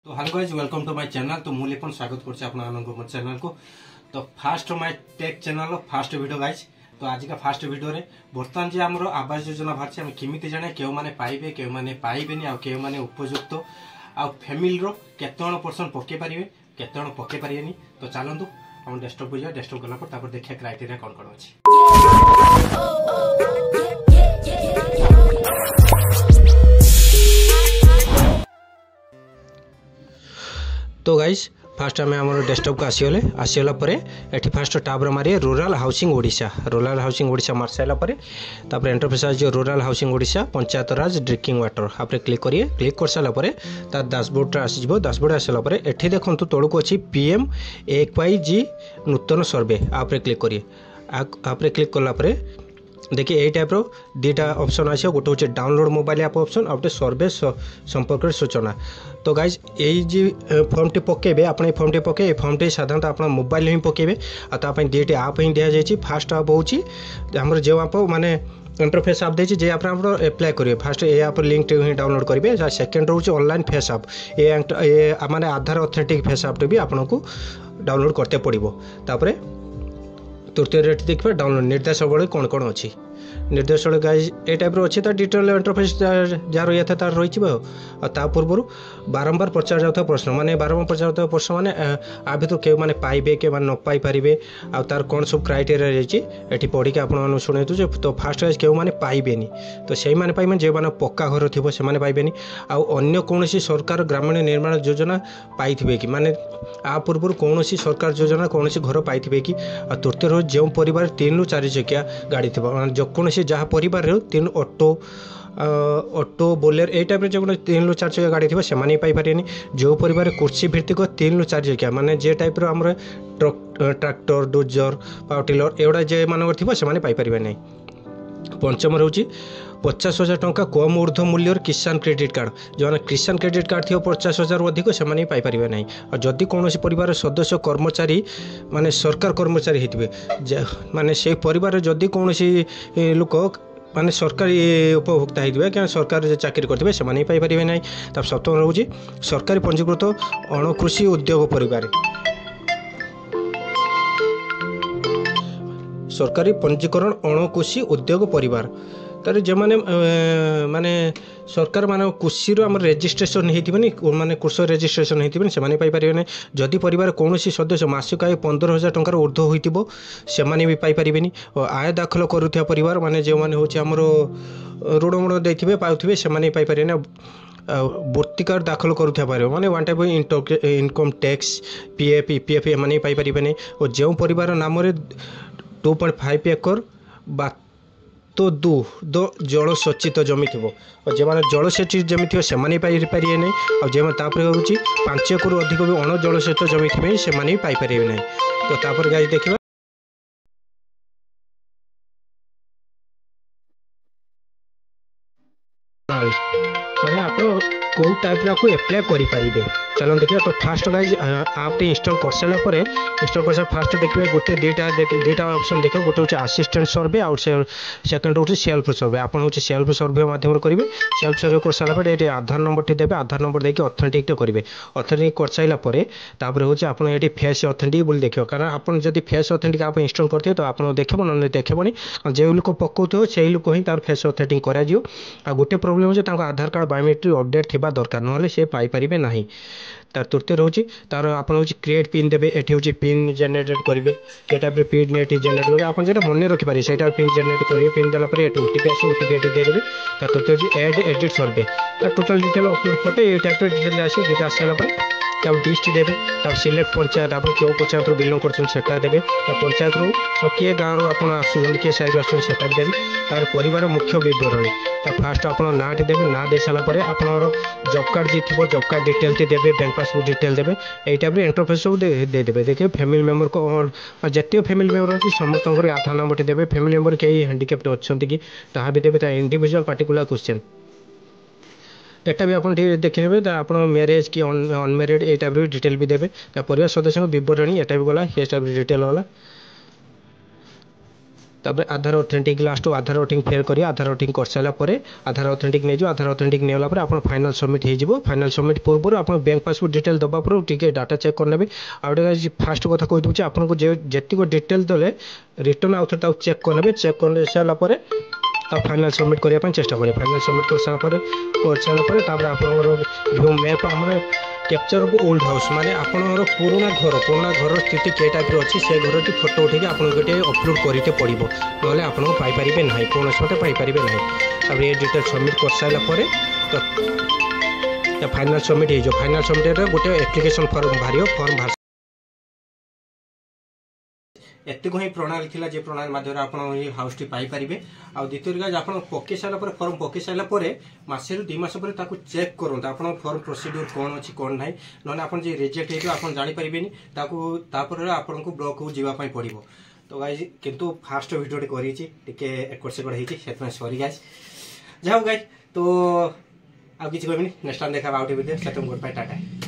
तो hello guys welcome to my channel. तो मुझे स्वागत करछे आपन चैनल को। तो fast my tech channel fast video guys. तो आज का फास्ट वीडियो रे बर्तमान जे हमरो आवास योजना बाहर आम केमिति जाने केउ माने पाइबे केउ माने पाइबेनी आ केउ माने उपयुक्त आ फैमिली रो केतण परसेंट पके पारिबे केतण पके पारिबेनी। तो चलंतु हम डेस्कटॉप को जा डेस्कटॉप गला पर तापर देखिया क्राइटेरिया कोन कोन अछि। तो गाइस फास्ट आम आम डेस्कटॉप को आसीगला ये फास्ट टाब्र मारे रूराल हाउसिंग ओडिशा मार सारापर इंटरफेस आज रूराल हाउसिंग ओडिशा पंचायत राज ड्रिंकिंग वाटर आप क्लिक करिए। क्लिक कर सारापर तार डैशबोर्ड आसो। डैशबोर्ड आसापर ये देखो तौक अच्छी PM1YG नूतन सर्वे आप क्लिक करिए। आप क्लिक कलापर देखिए यही टाइप दीटा ऑप्शन आस गोटे हूँ डाउनलोड मोबाइल ऐप ऑप्शन और गोटे सर्वे संपर्क सूचना। तो गाइज ये फॉर्म टी पकेबे आप फॉर्म टी पके फॉर्म टी साधारणतः आप मोबाइल ही पकेबे आपाई दुईटी आप ही दि जाए। फास्ट आप हूँ जो आप माने इंटरफेस आप देती आप एप्लाय करेंगे। फास्ट ये आप लिंक ही डाउनलोड करेंगे। सेकेंड रोच ऑनलाइन फेस आप ये माने आधार ऑथेंटिक फेस आप भी आपको डाउनलोड करते पड़ो। तापर तृतीय रेट देखिए डाउनलोड निर्देशावली कौन कौन अच्छी निर्देशावली गाइज ए टाइप अच्छी डिटेल इंटरफेस जार रही था तार रही पूर्व बारंबार पचार जाता प्रश्न माने बारंबार पचार जाता प्रश्न माने आ भर के मैंने पाइबे के न पाई पारे आ तार कौन सब क्राइटेरिया रही पढ़ी आपने शुणु। तो फास्ट गाइज के मैंने पाइबेनी तो से मैंने पाइबे जो मैंने पक्का घर थी से पाइबेनी आन्य कौन सरकार ग्रामीण निर्माण योजना पाई कि माने आ पूर्व कौन सरकार योजना कौन घर पाई कि। तृतीय रोज जो परिवार 3 ରୁ 4 चकिया गाड़ी थी कौन जहाँ परिवार 3 ऑटो बोलेर ए टाइप जो 3 ରୁ 4 चकिया गाड़ी थी से पाइपारे। जो परिवार कुर्सी भित्तिक 3 ରୁ 4 चकिया माने जे टाइप आम ट्रैक्टर डोजर पावर टिलर एगुड़ा जे मान थी से पाइपारे नहीं। पंचम रोचे 50,000 टंका कम ऊर्ध्व मूल्यर किसान क्रेडिट कार्ड जो मैंने किसान क्रेडिट कार्ड थी 50,000 अधिक से पाइपारे नहीं। और जदि कौन परिवार सदस्य कर्मचारी माने सरकार कर्मचारी होते माने से परिवार जदि कौन लोक माने सरकारी उपभोक्ता होते क्या सरकार चाकरी करते से पाइपारे नहीं। तब सप्तम रोचे सरकारी पंजीकृत अणकृषि उद्योग परिवार सरकारी पंजीकरण अणकृषि उद्योग परिवार तार जो मैंने माने सरकार मान कृषि आम रेजिस्ट्रेशन होती माने कृषक रेजिस्ट्रेशन होती से पाइपारे नहीं। जदि परिवार कौन सदस्य मासिक आय 15,000 टंकार ऊर्ध्व होती से भी पाइपारे। और आय दाखल करुवा परिवार माने जो मैंने हूँ आमर ऋण मुण देते पाथे से पाइपारे ना। वृत्तिकार दाखल करुवा पारे माने one type income tax PF EPF एम पाइपारे नहीं। और जो परिवार नाम 2.5 एकर बा तो दो जल सचित जमी थी और जो मैंने जल सचित जमी थी से पाइपारे नहीं। और जो हूँ 5 एकरु अधिक भी अण जल सचित जमी थी से पाइपारे नहीं। तो तापर गाइस देखिए मैंने आप कौ टाइप आपको एप्लाय करेंगे। चलो देखिए। तो फास्ट गाइज आप इंस्टॉल कर सारापर इंस्टॉल कर फास्ट देखिए गोटे दुईटा ऑप्शन देखिए गोटे हूँ असिस्टेंट सर्वे और सेकेंड हूँ सेल्फ सर्वे। आप सेल्फ सर्वे माध्यम करेंगे। सेल्फ सर्वे कर सारापर ये आधार नंबर टी देते आधार नंबर देके ऑथेंटिक करेंगे। ऑथेंटिक कर सारापर हूँ आप ये फेस ऑथेंटिक बोली देखिए कारण आप जब फेस ऑथेंटिक आप इंस्टॉल करते तो आप देखो ना देखनी जो लोक पकाउे से लोक ही तार फेस ऑथेंटिक कर गोटे प्रोब्लेम हो आधार कार्ड बायोमेट्रिक अपडेट थी दरकार ना से पाइपारे ना। तार तृतीय रोचे तार आप क्रिएट पिन देवे ये हूँ पिन जेनेरेट करेंगे ये टाइप पिन ये जेनेरेट करेंगे आप जो मन रखिपारे से पिन जेनेरेट करेंगे। पिन देलापर ओटीपी आस ओटीपी देदेवे। तार तृतीय हूँ एड एडिट सर्वे टोटाल डिटेल अपलोड करते ये टाइप डिटेल आसे दुटा आस सारापर डिस्ट देवे। तब सिलेक्ट पंचायत आप क्यों पंचायत बिलोंग कर देवे पंचायत रू किए गाँव आप किए साइड आसटा देवे। तार परिवार मुख्य विवरणी फास्ट आप नाटी देवे ना दे सारापर आप जॉब कार्ड जी थी जॉब कार्ड डिटेल देवे बैंक पासबुक डिटेल देवे यही टाइप इंटरफेस सब देदेवे। देखिए फैमिली मेम्बर को जिते फैमिली मेम्बर अच्छी समस्त आधार नंबर देवे। फैमिली मेम्बर कई हैंडिकैप्ड अच्छा कि भी देवे इंडिविजुअल पार्टिकुलर क्वेश्चन एटा भी आप देखिए। आप मैरेज कि अनमेरिड ये टाइप डिटेल भी देवे। परिवार सदस्य विवरणी एटा भी गला ये टाइप डिटेल गला। तापर आधार ऑथेंटिक लास्ट आधार ऑथेंटिक फेयर करिए आधार ऑथेंटिक कर सारा पर आधार ऑथेंटिक नहीं आधार ऑथेंटिक नेला पर आप फाइनल सबमिट हो फाइनल सबमिट पूर्व आप बैंक पासबुक डिटेल दबा पर टिके डाटा चेक करने आउटे फास्ट कथा कही दूसरे आपको जेतिक डिटेल देले रिटर्न आउ थे चेक करने चेक कर सारापर फाइनल सबमिट करने चेष्टा करें फाइनल सबमिट कर सारापर आप मैप आम कैप्चर ओल्ड हाउस माने आपनर पुराना घर स्थिति के टाइप अच्छी से घर की फोटो उठे आप गोटे अपलोड करके पड़ो ना आपको पाइपर ना कौन मत पाइपर ना तब ये डिटेल सबमिट कर सारापर तो फाइनल सबमिट हो फाइनल सबमिट गोटे एप्लिकेशन फॉर्म बाहर फॉर्म बाहर एतक ही प्रणाली थी जे प्रणाली माध्यम आप हाउस टी पाइपर आ द्वितीय आप पकई सारापर फॉर्म पकई सारापर मसे रु 2 मास पर चेक करूँ आप फॉर्म प्रोसीड्यूर कौन अच्छी कौन ना ना आप रिजेक्ट हो जापर आपको ब्लॉक को जावाई पड़ो तो गाइज किंतु फास्ट भिडियो करेके एकड़ सेकड़ होती सॉरी गाइज जाओ गाइज तो आ कि कहबी नेक्स्ट टाइम देखा आउटे भिडियो से तुम गुड बाय टाटा।